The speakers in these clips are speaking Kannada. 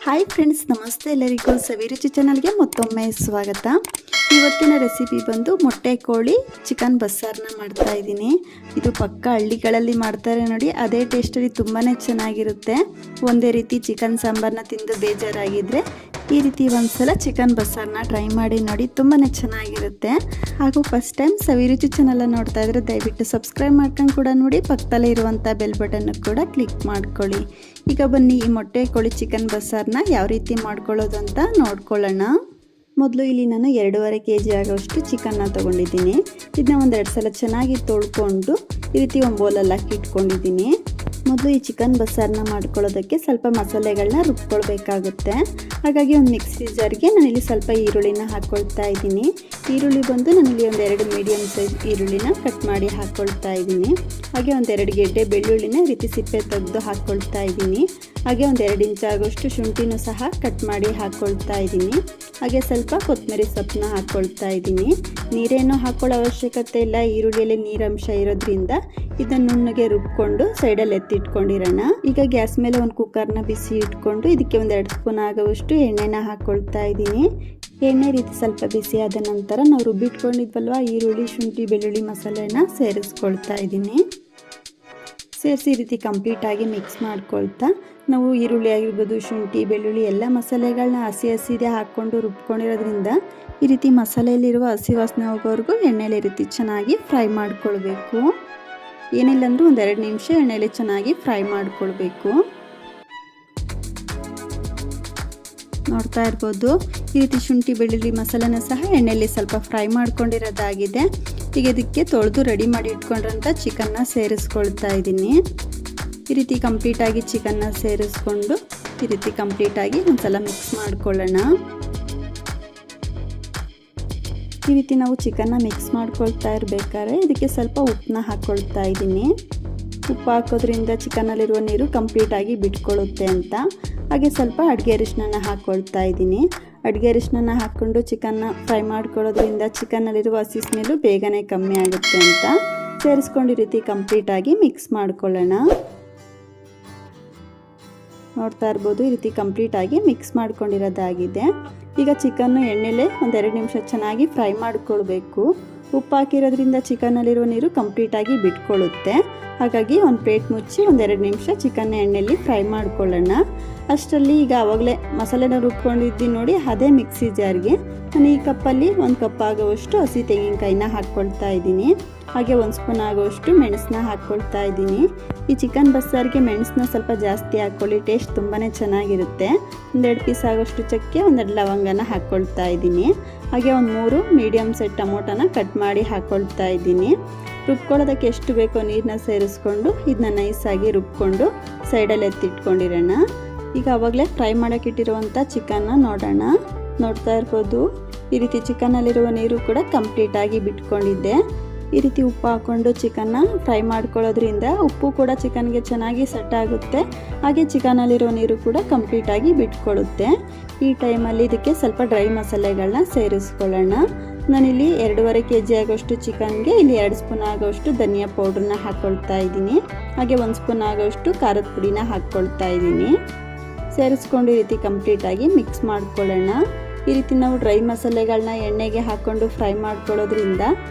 ಹಾಯ್ ಫ್ರೆಂಡ್ಸ್, ನಮಸ್ತೆ. ಎಲ್ಲರಿಗೂ ಸವಿರುಚಿ ಚಾನಲ್ಗೆ ಮತ್ತೊಮ್ಮೆ ಸ್ವಾಗತ. ಇವತ್ತಿನ ರೆಸಿಪಿ ಬಂದು ಮೊಟ್ಟೆ ಕೋಳಿ ಚಿಕನ್ ಬಸ್ಸಾರನ್ನ ಮಾಡ್ತಾ ಇದ್ದೀನಿ. ಇದು ಪಕ್ಕ ಹಳ್ಳಿಗಳಲ್ಲಿ ಮಾಡ್ತಾರೆ ನೋಡಿ, ಅದೇ ಟೇಸ್ಟಲ್ಲಿ ತುಂಬಾ ಚೆನ್ನಾಗಿರುತ್ತೆ. ಒಂದೇ ರೀತಿ ಚಿಕನ್ ಸಾಂಬಾರನ್ನ ತಿಂದು ಬೇಜಾರಾಗಿದ್ದರೆ ಈ ರೀತಿ ಒಂದ್ಸಲ ಚಿಕನ್ ಬಸ್ಸಾರನ್ನ ಟ್ರೈ ಮಾಡಿ ನೋಡಿ, ತುಂಬಾ ಚೆನ್ನಾಗಿರುತ್ತೆ. ಹಾಗೂ ಫಸ್ಟ್ ಟೈಮ್ ಸವಿರುಚಿ ಚಾನಲ್ ನೋಡ್ತಾ ಇದ್ರೆ ದಯವಿಟ್ಟು ಸಬ್ಸ್ಕ್ರೈಬ್ ಮಾಡ್ಕೊಂಡು ಕೂಡ ನೋಡಿ, ಪಕ್ಕದಲ್ಲೇ ಇರುವಂಥ ಬೆಲ್ ಬಟನ್ ಕೂಡ ಕ್ಲಿಕ್ ಮಾಡ್ಕೊಳ್ಳಿ. ಈಗ ಬನ್ನಿ ಈ ಮೊಟ್ಟೆ ಕೋಳಿ ಚಿಕನ್ ಬಸ್ಸಾರನ್ನ ಯಾವ ರೀತಿ ಮಾಡ್ಕೊಳ್ಳೋದು ಅಂತ ನೋಡ್ಕೊಳ್ಳೋಣ. ಮೊದಲು ಇಲ್ಲಿ ನಾನು 2.5 kg ಆಗೋಷ್ಟು ಚಿಕನ್ನ ತೊಗೊಂಡಿದ್ದೀನಿ. ಇದನ್ನ ಒಂದೆರಡು ಸಲ ಚೆನ್ನಾಗಿ ತೊಳ್ಕೊಂಡು ಈ ರೀತಿ ಒಂದು ಬೌಲಲ್ಲಿ ಹಾಕಿ ಇಟ್ಕೊಂಡಿದ್ದೀನಿ. ಮೊದಲು ಈ ಚಿಕನ್ ಬಸ್ಸಾರನ್ನ ಮಾಡ್ಕೊಳ್ಳೋದಕ್ಕೆ ಸ್ವಲ್ಪ ಮಸಾಲೆಗಳನ್ನ ರುಬ್ಕೊಳ್ಬೇಕಾಗುತ್ತೆ. ಹಾಗಾಗಿ ಒಂದು ಮಿಕ್ಸಿ ಜಾರ್ಗೆ ನಾನಿಲ್ಲಿ ಸ್ವಲ್ಪ ಈರುಳ್ಳಿನ ಹಾಕ್ಕೊಳ್ತಾ ಇದ್ದೀನಿ. ಈರುಳ್ಳಿ ಬಂದು ನಾನಿಲ್ಲಿ ಒಂದು 2 ಮೀಡಿಯಮ್ ಸೈಜ್ ಈರುಳ್ಳಿನ ಕಟ್ ಮಾಡಿ ಹಾಕ್ಕೊಳ್ತಾ ಇದ್ದೀನಿ. ಹಾಗೆ ಒಂದು 2 ಗೆಡ್ಡೆ ಬೆಳ್ಳುಳ್ಳಿನ ಈ ರೀತಿ ಸಿಪ್ಪೆ ತೆಗೆದು ಹಾಕ್ಕೊಳ್ತಾ ಇದ್ದೀನಿ. ಹಾಗೆ ಒಂದು 2 ಇಂಚ್ ಆಗೋಷ್ಟು ಶುಂಠಿನೂ ಸಹ ಕಟ್ ಮಾಡಿ ಹಾಕ್ಕೊಳ್ತಾ ಇದ್ದೀನಿ. ಹಾಗೆ ಸ್ವಲ್ಪ ಕೊತ್ತಂಬರಿ ಸೊಪ್ಪನ್ನ ಹಾಕ್ಕೊಳ್ತಾ ಇದ್ದೀನಿ. ನೀರೇನೂ ಹಾಕ್ಕೊಳ್ಳೋ ಅವಶ್ಯಕತೆ ಇಲ್ಲ, ಈರುಳ್ಳಿಯಲ್ಲಿ ನೀರಂಶ ಇರೋದ್ರಿಂದ ಇದನ್ನು ನುಣ್ಣಗೆ ರುಬ್ಕೊಂಡು ಸೈಡಲ್ಲಿ ಎತ್ತಿಟ್ಕೊಂಡಿರೋಣ. ಈಗ ಗ್ಯಾಸ್ ಮೇಲೆ ಒಂದು ಕುಕ್ಕರ್ನ ಬಿಸಿ ಇಟ್ಕೊಂಡು ಇದಕ್ಕೆ ಒಂದು 2 ಸ್ಪೂನ್ ಆಗುವಷ್ಟು ಎಣ್ಣೆನ ಹಾಕ್ಕೊಳ್ತಾ ಇದ್ದೀನಿ. ಎಣ್ಣೆ ರೀತಿ ಸ್ವಲ್ಪ ಬಿಸಿ ಆದ ನಂತರ ನಾವು ರುಬ್ಬಿಟ್ಕೊಂಡಿದ್ವಲ್ವ ಈರುಳ್ಳಿ, ಶುಂಠಿ, ಬೆಳ್ಳುಳ್ಳಿ ಮಸಾಲೆನ ಸೇರಿಸ್ಕೊಳ್ತಾ ಇದ್ದೀನಿ. ಸೇರಿಸಿ ಈ ರೀತಿ ಕಂಪ್ಲೀಟಾಗಿ ಮಿಕ್ಸ್ ಮಾಡ್ಕೊಳ್ತಾ ನಾವು ಈರುಳ್ಳಿ ಆಗಿರ್ಬೋದು, ಶುಂಠಿ, ಬೆಳ್ಳುಳ್ಳಿ ಎಲ್ಲ ಮಸಾಲೆಗಳನ್ನ ಹಸಿದೇ ಹಾಕ್ಕೊಂಡು ರುಬ್ಕೊಂಡಿರೋದ್ರಿಂದ ಈ ರೀತಿ ಮಸಾಲೆಯಲ್ಲಿರುವ ಹಸಿ ವಾಸನೆ ಹೋಗೋವರೆಗೂ ಎಣ್ಣೆಲಿ ಈ ರೀತಿ ಚೆನ್ನಾಗಿ ಫ್ರೈ ಮಾಡ್ಕೊಳ್ಬೇಕು. ಏನಿಲ್ಲ ಅಂದರೂ ಒಂದು 2 ನಿಮಿಷ ಎಣ್ಣೆಲಿ ಚೆನ್ನಾಗಿ ಫ್ರೈ ಮಾಡ್ಕೊಳ್ಬೇಕು. ನೋಡ್ತಾ ಇರ್ಬೋದು, ಈ ರೀತಿ ಶುಂಠಿ ಬೆಳ್ಳುಳ್ಳಿ ಮಸಾಲೆನ ಸಹ ಎಣ್ಣೆಯಲ್ಲಿ ಸ್ವಲ್ಪ ಫ್ರೈ ಮಾಡ್ಕೊಂಡಿರೋದಾಗಿದೆ. ಈಗ ಇದಕ್ಕೆ ತೊಳೆದು ರೆಡಿ ಮಾಡಿ ಇಟ್ಕೊಂಡ್ರಂಥ ಚಿಕನ್ನ ಸೇರಿಸ್ಕೊಳ್ತಾ ಇದ್ದೀನಿ. ಈ ರೀತಿ ಕಂಪ್ಲೀಟಾಗಿ ಚಿಕನ್ನ ಸೇರಿಸ್ಕೊಂಡು ಈ ರೀತಿ ಕಂಪ್ಲೀಟಾಗಿ ಒಂದ್ಸಲ ಮಿಕ್ಸ್ ಮಾಡ್ಕೊಳ್ಳೋಣ. ಈ ರೀತಿ ನಾವು ಚಿಕನ್ನ ಮಿಕ್ಸ್ ಮಾಡ್ಕೊಳ್ತಾ ಇರಬೇಕಾದ್ರೆ ಇದಕ್ಕೆ ಸ್ವಲ್ಪ ಉಪ್ಪನ್ನ ಹಾಕ್ಕೊಳ್ತಾ ಇದ್ದೀನಿ. ಉಪ್ಪು ಹಾಕೋದ್ರಿಂದ ಚಿಕನ್ನಲ್ಲಿರುವ ನೀರು ಕಂಪ್ಲೀಟಾಗಿ ಬಿಟ್ಕೊಳ್ಳುತ್ತೆ ಅಂತ. ಹಾಗೆ ಸ್ವಲ್ಪ ಅಡುಗೆ ಅರಿಶಿನ ಹಾಕ್ಕೊಳ್ತಾ ಇದ್ದೀನಿ. ಅಡುಗೆ ಅರಿಶಿನ ಹಾಕ್ಕೊಂಡು ಚಿಕನ್ನ ಫ್ರೈ ಮಾಡ್ಕೊಳ್ಳೋದ್ರಿಂದ ಚಿಕನ್ನಲ್ಲಿರುವ ಹಸಿ ಸ್ಮೆಲ್ಲು ಬೇಗನೆ ಕಮ್ಮಿ ಆಗುತ್ತೆ ಅಂತ ಸೇರಿಸ್ಕೊಂಡು ಈ ರೀತಿ ಕಂಪ್ಲೀಟಾಗಿ ಮಿಕ್ಸ್ ಮಾಡ್ಕೊಳ್ಳೋಣ. ನೋಡ್ತಾ ಇರ್ಬೋದು, ಈ ರೀತಿ ಕಂಪ್ಲೀಟಾಗಿ ಮಿಕ್ಸ್ ಮಾಡ್ಕೊಂಡಿರೋದಾಗಿದೆ. ಈಗ ಚಿಕನ್ನು ಎಣ್ಣೆಲೆ ಒಂದು 2 ನಿಮಿಷ ಚೆನ್ನಾಗಿ ಫ್ರೈ ಮಾಡ್ಕೊಳ್ಬೇಕು. ಉಪ್ಪು ಹಾಕಿರೋದ್ರಿಂದ ಚಿಕನ್ನಲ್ಲಿರುವ ನೀರು ಕಂಪ್ಲೀಟಾಗಿ ಬಿಟ್ಕೊಳ್ಳುತ್ತೆ. ಹಾಗಾಗಿ ಒಂದು ಪ್ಲೇಟ್ ಮುಚ್ಚಿ ಒಂದು 2 ನಿಮಿಷ ಚಿಕನ್ನ ಎಣ್ಣೆಯಲ್ಲಿ ಫ್ರೈ ಮಾಡ್ಕೊಳ್ಳೋಣ. ಅಷ್ಟರಲ್ಲಿ ಈಗ ಆವಾಗಲೇ ಮಸಾಲೆನ ರುಬ್ಕೊಂಡಿದ್ದೀನಿ ನೋಡಿ, ಅದೇ ಮಿಕ್ಸಿ ಜಾರ್ಗೆ ನಾನು ಈ ಕಪ್ಪಲ್ಲಿ 1 ಕಪ್ ಆಗುವಷ್ಟು ಹಸಿ ತೆಂಗಿನಕಾಯಿನ ಹಾಕ್ಕೊಳ್ತಾ ಇದ್ದೀನಿ. ಹಾಗೆ 1 ಸ್ಪೂನ್ ಆಗುವಷ್ಟು ಮೆಣಸನ್ನ ಹಾಕ್ಕೊಳ್ತಾ ಇದ್ದೀನಿ. ಈ ಚಿಕನ್ ಬಸ್ಸಾರಿಗೆ ಮೆಣಸನ್ನ ಸ್ವಲ್ಪ ಜಾಸ್ತಿ ಹಾಕ್ಕೊಳ್ಳಿ, ಟೇಸ್ಟ್ ತುಂಬಾ ಚೆನ್ನಾಗಿರುತ್ತೆ. 1-2 ಪೀಸ್ ಆಗೋಷ್ಟು ಚಕ್ಕೆ, 1-2 ಲವಂಗನ ಹಾಕ್ಕೊಳ್ತಾ ಇದ್ದೀನಿ. ಹಾಗೆ ಒಂದು 3 ಮೀಡಿಯಮ್ ಸೈಜ್ ಟೊಮೊಟೊನ ಕಟ್ ಮಾಡಿ ಹಾಕ್ಕೊಳ್ತಾ ಇದ್ದೀನಿ. ರುಬ್ಕೊಳ್ಳೋದಕ್ಕೆ ಎಷ್ಟು ಬೇಕೋ ನೀರನ್ನ ಸೇರಿಸ್ಕೊಂಡು ಇದನ್ನ ನೈಸಾಗಿ ರುಬ್ಕೊಂಡು ಸೈಡಲ್ಲಿ ಎತ್ತಿಟ್ಕೊಂಡಿರೋಣ. ಈಗ ಆವಾಗಲೇ ಫ್ರೈ ಮಾಡೋಕ್ಕಿಟ್ಟಿರುವಂಥ ಚಿಕನ್ನ ನೋಡೋಣ. ನೋಡ್ತಾ ಇರ್ಬೋದು, ಈ ರೀತಿ ಚಿಕನ್ನಲ್ಲಿರುವ ನೀರು ಕೂಡ ಕಂಪ್ಲೀಟಾಗಿ ಬಿಟ್ಕೊಂಡಿದ್ದೆ. ಈ ರೀತಿ ಉಪ್ಪು ಹಾಕ್ಕೊಂಡು ಚಿಕನ್ನ ಫ್ರೈ ಮಾಡ್ಕೊಳ್ಳೋದ್ರಿಂದ ಉಪ್ಪು ಕೂಡ ಚಿಕನ್ಗೆ ಚೆನ್ನಾಗಿ ಸೆಟ್ ಆಗುತ್ತೆ. ಹಾಗೆ ಚಿಕನಲ್ಲಿರೋ ನೀರು ಕೂಡ ಕಂಪ್ಲೀಟಾಗಿ ಬಿಟ್ಕೊಳ್ಳುತ್ತೆ. ಈ ಟೈಮಲ್ಲಿ ಇದಕ್ಕೆ ಸ್ವಲ್ಪ ಡ್ರೈ ಮಸಾಲೆಗಳನ್ನ ಸೇರಿಸ್ಕೊಳ್ಳೋಣ. ನಾನಿಲ್ಲಿ 2.5 kg ಆಗೋಷ್ಟು ಚಿಕನ್ಗೆ ಇಲ್ಲಿ 2 ಸ್ಪೂನ್ ಆಗೋಷ್ಟು ಧನಿಯಾ ಪೌಡ್ರನ್ನ ಹಾಕ್ಕೊಳ್ತಾ ಇದ್ದೀನಿ. ಹಾಗೆ 1 ಸ್ಪೂನ್ ಆಗೋಷ್ಟು ಖಾರದ ಪುಡಿನ ಹಾಕ್ಕೊಳ್ತಾ ಇದ್ದೀನಿ. ಸೇರಿಸ್ಕೊಂಡು ಈ ರೀತಿ ಕಂಪ್ಲೀಟಾಗಿ ಮಿಕ್ಸ್ ಮಾಡ್ಕೊಳ್ಳೋಣ. ಈ ರೀತಿ ನಾವು ಡ್ರೈ ಮಸಾಲೆಗಳನ್ನ ಎಣ್ಣೆಗೆ ಹಾಕ್ಕೊಂಡು ಫ್ರೈ ಮಾಡ್ಕೊಳ್ಳೋದ್ರಿಂದ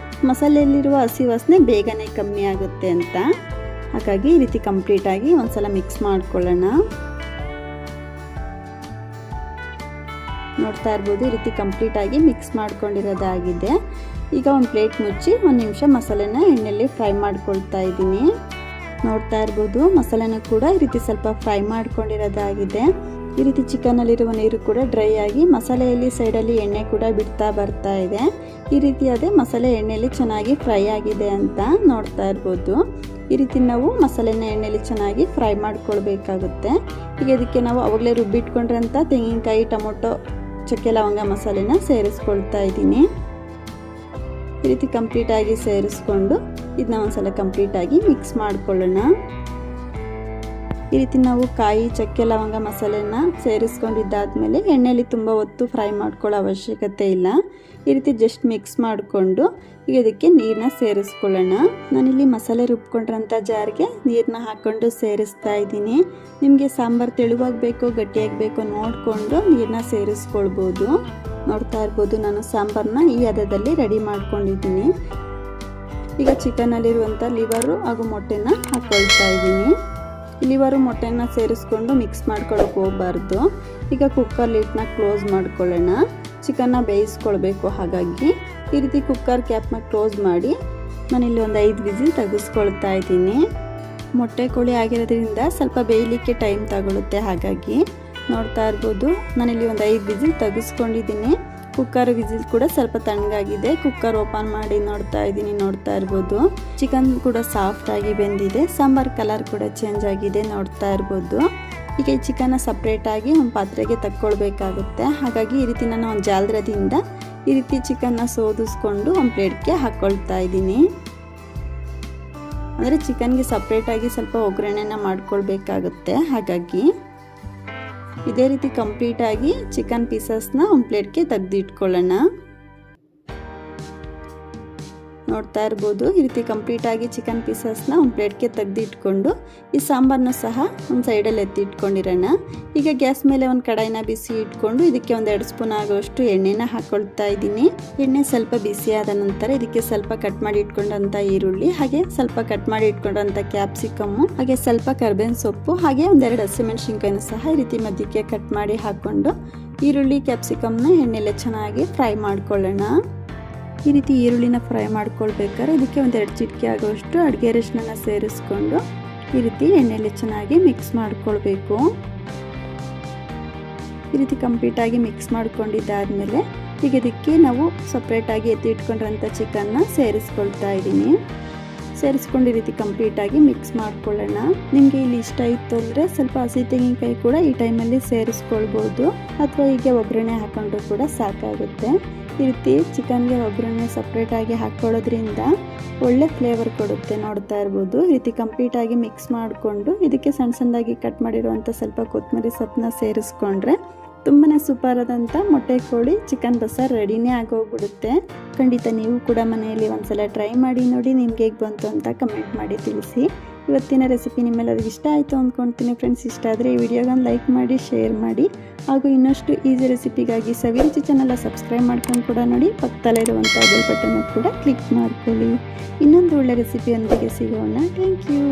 ಮಸಾಲೆಯಲ್ಲಿರುವ ಹಸಿ ವಾಸನೆ ಬೇಗನೆ ಕಮ್ಮಿ ಆಗುತ್ತೆ ಅಂತ. ಹಾಗಾಗಿ ಈ ರೀತಿ ಕಂಪ್ಲೀಟಾಗಿ ಒಂದ್ಸಲ ಮಿಕ್ಸ್ ಮಾಡ್ಕೊಳ್ಳೋಣ. ನೋಡ್ತಾ ಇರ್ಬೋದು, ಈ ರೀತಿ ಕಂಪ್ಲೀಟಾಗಿ ಮಿಕ್ಸ್ ಮಾಡ್ಕೊಂಡಿರೋದಾಗಿದೆ. ಈಗ ಒಂದು ಪ್ಲೇಟ್ ಮುಚ್ಚಿ 1 ನಿಮಿಷ ಮಸಾಲೆನ ಎಣ್ಣೆಯಲ್ಲಿ ಫ್ರೈ ಮಾಡ್ಕೊಳ್ತಾ ಇದ್ದೀನಿ. ನೋಡ್ತಾ ಇರ್ಬೋದು, ಮಸಾಲೆನೂ ಕೂಡ ಈ ರೀತಿ ಸ್ವಲ್ಪ ಫ್ರೈ ಮಾಡ್ಕೊಂಡಿರೋದಾಗಿದೆ. ಈ ರೀತಿ ಚಿಕನ್ನಲ್ಲಿರುವ ನೀರು ಕೂಡ ಡ್ರೈ ಆಗಿ ಮಸಾಲೆಯಲ್ಲಿ ಸೈಡಲ್ಲಿ ಎಣ್ಣೆ ಕೂಡ ಬಿಡ್ತಾ ಬರ್ತಾ ಇದೆ. ಈ ರೀತಿ ಅದೇ ಮಸಾಲೆ ಎಣ್ಣೆಯಲ್ಲಿ ಚೆನ್ನಾಗಿ ಫ್ರೈ ಆಗಿದೆ ಅಂತ ನೋಡ್ತಾ ಇರ್ಬೋದು. ಈ ರೀತಿ ನಾವು ಮಸಾಲೆನ ಎಣ್ಣೆಯಲ್ಲಿ ಚೆನ್ನಾಗಿ ಫ್ರೈ ಮಾಡ್ಕೊಳ್ಬೇಕಾಗುತ್ತೆ. ಈಗ ಇದಕ್ಕೆ ನಾವು ಅವಾಗಲೇ ರುಬ್ಬಿಟ್ಕೊಂಡ್ರಂಥ ತೆಂಗಿನಕಾಯಿ, ಟೊಮೊಟೊ, ಚಕ್ಕೆ, ಲವಂಗ ಮಸಾಲೆನ ಸೇರಿಸ್ಕೊಳ್ತಾ ಇದ್ದೀನಿ. ಈ ರೀತಿ ಕಂಪ್ಲೀಟಾಗಿ ಸೇರಿಸ್ಕೊಂಡು ಇದನ್ನ ಒಂದ್ಸಲ ಕಂಪ್ಲೀಟಾಗಿ ಮಿಕ್ಸ್ ಮಾಡ್ಕೊಳ್ಳೋಣ. ಈ ರೀತಿ ನಾವು ಕಾಯಿ ಚಕ್ಕೆ ಲವಂಗ ಮಸಾಲೆನ ಸೇರಿಸ್ಕೊಂಡಿದ್ದಾದಮೇಲೆ ಎಣ್ಣೆಯಲ್ಲಿ ತುಂಬ ಹೊತ್ತು ಫ್ರೈ ಮಾಡ್ಕೊಳ್ಳೋ ಅವಶ್ಯಕತೆ ಇಲ್ಲ. ಈ ರೀತಿ ಜಸ್ಟ್ ಮಿಕ್ಸ್ ಮಾಡಿಕೊಂಡು ಈಗ ಇದಕ್ಕೆ ನೀರನ್ನ ಸೇರಿಸ್ಕೊಳ್ಳೋಣ. ನಾನಿಲ್ಲಿ ಮಸಾಲೆ ರುಬ್ಕೊಂಡ್ರಂಥ ಜಾರ್ಗೆ ನೀರನ್ನ ಹಾಕ್ಕೊಂಡು ಸೇರಿಸ್ತಾ ಇದ್ದೀನಿ. ನಿಮಗೆ ಸಾಂಬಾರು ತೆಳುವಾಗಿ ಬೇಕೋ ಗಟ್ಟಿಯಾಗಿ ಬೇಕೋ ನೋಡಿಕೊಂಡು ನೀರನ್ನ ಸೇರಿಸ್ಕೊಳ್ಬೋದು. ನೋಡ್ತಾ ಇರ್ಬೋದು ನಾನು ಸಾಂಬಾರನ್ನ ಈ ಹದದಲ್ಲಿ ರೆಡಿ ಮಾಡ್ಕೊಂಡಿದ್ದೀನಿ. ಈಗ ಚಿಕನಲ್ಲಿರುವಂಥ ಲಿವರು ಹಾಗೂ ಮೊಟ್ಟೆನ ಹಾಕ್ಕೊಳ್ತಾ ಇದ್ದೀನಿ. ಲಿವರು ಮೊಟ್ಟೆನ ಸೇರಿಸ್ಕೊಂಡು ಮಿಕ್ಸ್ ಮಾಡ್ಕೊಳ್ಳೋಕೆ ಹೋಗಬಾರ್ದು. ಈಗ ಕುಕ್ಕರ್ ಲಿಡ್ನ ಕ್ಲೋಸ್ ಮಾಡ್ಕೊಳ್ಳೋಣ. ಚಿಕನ್ನ ಬೇಯಿಸ್ಕೊಳ್ಬೇಕು. ಹಾಗಾಗಿ ಈ ರೀತಿ ಕುಕ್ಕರ್ ಕ್ಯಾಪ್ನ ಕ್ಲೋಸ್ ಮಾಡಿ ನಾನಿಲ್ಲಿ ಒಂದು 5 ವಿಸಿಲ್ ತೆಗೆಸ್ಕೊಳ್ತಾ ಇದ್ದೀನಿ. ಮೊಟ್ಟೆ ಕೋಳಿ ಆಗಿರೋದ್ರಿಂದ ಸ್ವಲ್ಪ ಬೇಯಲಿಕ್ಕೆ ಟೈಮ್ ತಗೊಳುತ್ತೆ. ಹಾಗಾಗಿ ನೋಡ್ತಾ ಇರ್ಬೋದು ನಾನಿಲ್ಲಿ ಒಂದು 5 ವಿಸಿಲ್ ತೆಗೆಸ್ಕೊಂಡಿದ್ದೀನಿ. ಕುಕ್ಕರ್ ವಿಸಿಲ್ ಕೂಡ ಸ್ವಲ್ಪ ತಣ್ಣಗಾಗಿದೆ. ಕುಕ್ಕರ್ ಓಪನ್ ಮಾಡಿ ನೋಡ್ತಾ ಇದ್ದೀನಿ. ನೋಡ್ತಾ ಇರ್ಬೋದು ಚಿಕನ್ ಕೂಡ ಸಾಫ್ಟಾಗಿ ಬೆಂದಿದೆ. ಸಾಂಬಾರ್ ಕಲರ್ ಕೂಡ ಚೇಂಜ್ ಆಗಿದೆ. ನೋಡ್ತಾ ಇರ್ಬೋದು. ಈಗ ಈ ಚಿಕನ್ನ ಸಪ್ರೇಟಾಗಿ ಒಂದು ಪಾತ್ರೆಗೆ ತಕ್ಕೊಳ್ಬೇಕಾಗುತ್ತೆ. ಹಾಗಾಗಿ ಈ ರೀತಿ ನಾನು ಒಂದು ಜಾಲರದಿಂದ ಈ ರೀತಿ ಚಿಕನ್ನ ಸೋದಿಸ್ಕೊಂಡು ಒಂದು ಪ್ಲೇಟ್ಗೆ ಹಾಕ್ಕೊಳ್ತಾ ಇದ್ದೀನಿ. ಅಂದರೆ ಚಿಕನ್ಗೆ ಸಪ್ರೇಟಾಗಿ ಸ್ವಲ್ಪ ಒಗ್ಗರಣೆನ ಮಾಡ್ಕೊಳ್ಬೇಕಾಗುತ್ತೆ. ಹಾಗಾಗಿ ಇದೇ ರೀತಿ ಕಂಪ್ಲೀಟಾಗಿ ಚಿಕನ್ ಪೀಸಸ್ನ ಒಂದು ಪ್ಲೇಟ್ಗೆ ತೆಗೆದಿಟ್ಕೊಳ್ಳೋಣ. ನೋಡ್ತಾ ಇರ್ಬೋದು ಈ ರೀತಿ ಕಂಪ್ಲೀಟಾಗಿ ಚಿಕನ್ ಪೀಸಸ್ನ ಒಂದು ಪ್ಲೇಟ್ಗೆ ತೆಗೆದಿಟ್ಕೊಂಡು ಈ ಸಾಂಬಾರನ್ನ ಸಹ ಒಂದು ಸೈಡಲ್ಲಿ ಎತ್ತಿಟ್ಕೊಂಡಿರೋಣ. ಈಗ ಗ್ಯಾಸ್ ಮೇಲೆ ಒಂದು ಕಡಾಯಿನ ಬಿಸಿ ಇಟ್ಕೊಂಡು ಇದಕ್ಕೆ ಒಂದು 2 ಸ್ಪೂನ್ ಆಗೋಷ್ಟು ಎಣ್ಣೆನ ಹಾಕ್ಕೊಳ್ತಾ ಇದ್ದೀನಿ. ಎಣ್ಣೆ ಸ್ವಲ್ಪ ಬಿಸಿ ಆದ ನಂತರ ಇದಕ್ಕೆ ಸ್ವಲ್ಪ ಕಟ್ ಮಾಡಿ ಇಟ್ಕೊಂಡಂಥ ಈರುಳ್ಳಿ, ಹಾಗೆ ಸ್ವಲ್ಪ ಕಟ್ ಮಾಡಿ ಇಟ್ಕೊಂಡಂಥ ಕ್ಯಾಪ್ಸಿಕಮ್ಮು, ಹಾಗೆ ಸ್ವಲ್ಪ ಕರ್ಬೇವಿನ ಸೊಪ್ಪು, ಹಾಗೆ ಒಂದೆರಡು ಹಸಿಮೆಣಸಿನ್ಕಾಯಿನ ಸಹ ಈ ರೀತಿ ಮಧ್ಯಕ್ಕೆ ಕಟ್ ಮಾಡಿ ಹಾಕ್ಕೊಂಡು ಈರುಳ್ಳಿ ಕ್ಯಾಪ್ಸಿಕಮ್ನ ಎಣ್ಣೆಲೆ ಚೆನ್ನಾಗಿ ಫ್ರೈ ಮಾಡ್ಕೊಳ್ಳೋಣ. ಈ ರೀತಿ ಈರುಳ್ಳಿನ ಫ್ರೈ ಮಾಡ್ಕೊಳ್ಬೇಕಾದ್ರೆ ಇದಕ್ಕೆ ಒಂದು 2 ಚಿಟಿಕೆ ಆಗೋಷ್ಟು ಅಡುಗೆ ಅರಿಶಿನ ಸೇರಿಸ್ಕೊಂಡು ಈ ರೀತಿ ಎಣ್ಣೆಯಲ್ಲಿ ಚೆನ್ನಾಗಿ ಮಿಕ್ಸ್ ಮಾಡ್ಕೊಳ್ಬೇಕು. ಈ ರೀತಿ ಕಂಪ್ಲೀಟಾಗಿ ಮಿಕ್ಸ್ ಮಾಡ್ಕೊಂಡಿದ್ದಾದಮೇಲೆ ಈಗ ಇದಕ್ಕೆ ನಾವು ಸಪ್ರೇಟಾಗಿ ಎತ್ತಿ ಇಟ್ಕೊಂಡಿರೋಂಥ ಚಿಕನ್ನ ಸೇರಿಸ್ಕೊಳ್ತಾ ಇದ್ದೀನಿ. ಸೇರಿಸ್ಕೊಂಡು ಈ ರೀತಿ ಕಂಪ್ಲೀಟಾಗಿ ಮಿಕ್ಸ್ ಮಾಡ್ಕೊಳ್ಳೋಣ. ನಿಮಗೆ ಇಲ್ಲಿ ಇಷ್ಟ ಇತ್ತು ಅಂದರೆ ಸ್ವಲ್ಪ ಹಸಿ ತೆಂಗಿನಕಾಯಿ ಕೂಡ ಈ ಟೈಮಲ್ಲಿ ಸೇರಿಸ್ಕೊಳ್ಬೋದು, ಅಥವಾ ಹೀಗೆ ಒಗ್ಗರಣೆ ಹಾಕೊಂಡ್ರೂ ಕೂಡ ಸಾಕಾಗುತ್ತೆ. ಈ ರೀತಿ ಚಿಕನ್ಗೆ ಒಗ್ಗರಣೆ ಸಪ್ರೇಟಾಗಿ ಹಾಕ್ಕೊಳ್ಳೋದ್ರಿಂದ ಒಳ್ಳೆ ಫ್ಲೇವರ್ ಕೊಡುತ್ತೆ. ನೋಡ್ತಾ ಇರ್ಬೋದು ಈ ರೀತಿ ಕಂಪ್ಲೀಟಾಗಿ ಮಿಕ್ಸ್ ಮಾಡಿಕೊಂಡು ಇದಕ್ಕೆ ಸಣ್ಣ ಸಣ್ಣದಾಗಿ ಕಟ್ ಮಾಡಿರುವಂಥ ಸ್ವಲ್ಪ ಕೊತ್ತಂಬರಿ ಸೊಪ್ಪನ್ನ ಸೇರಿಸ್ಕೊಂಡ್ರೆ ತುಂಬಾ ಸೂಪರ್ ಆದಂಥ ಮೊಟ್ಟೆ ಕೋಳಿ ಚಿಕನ್ ಬಸ್ಸಾರು ರೆಡಿನೇ ಆಗೋಗ್ಬಿಡುತ್ತೆ. ಖಂಡಿತ ನೀವು ಕೂಡ ಮನೆಯಲ್ಲಿ ಒಂದ್ಸಲ ಟ್ರೈ ಮಾಡಿ ನೋಡಿ. ನಿಮ್ಗೆ ಹೇಗೆ ಬಂತು ಅಂತ ಕಮೆಂಟ್ ಮಾಡಿ ತಿಳಿಸಿ. ಇವತ್ತಿನ ರೆಸಿಪಿ ನಿಮ್ಮೆಲ್ಲರಿಗೂ ಇಷ್ಟ ಆಯಿತು ಅಂದ್ಕೊಳ್ತೀನಿ ಫ್ರೆಂಡ್ಸ್. ಇಷ್ಟ ಆದರೆ ಈ ವಿಡಿಯೋಗನ್ನು ಲೈಕ್ ಮಾಡಿ, ಶೇರ್ ಮಾಡಿ, ಹಾಗೂ ಇನ್ನಷ್ಟು ಈಸಿ ರೆಸಿಪಿಗಾಗಿ ಸವಿರುಚಿ ಚಾನಲ್ ಸಬ್ಸ್ಕ್ರೈಬ್ ಮಾಡ್ಕೊಂಡು ಕೂಡ ನೋಡಿ. ಪಕ್ಕದಲ್ಲೇ ಇರುವಂಥ ಬೆಲ್ ಬಟನ್ ಕೂಡ ಕ್ಲಿಕ್ ಮಾಡ್ಕೊಳ್ಳಿ. ಇನ್ನೊಂದು ಒಳ್ಳೆ ರೆಸಿಪಿಯೊಂದಿಗೆ ಸಿಗೋಣ. Thank you.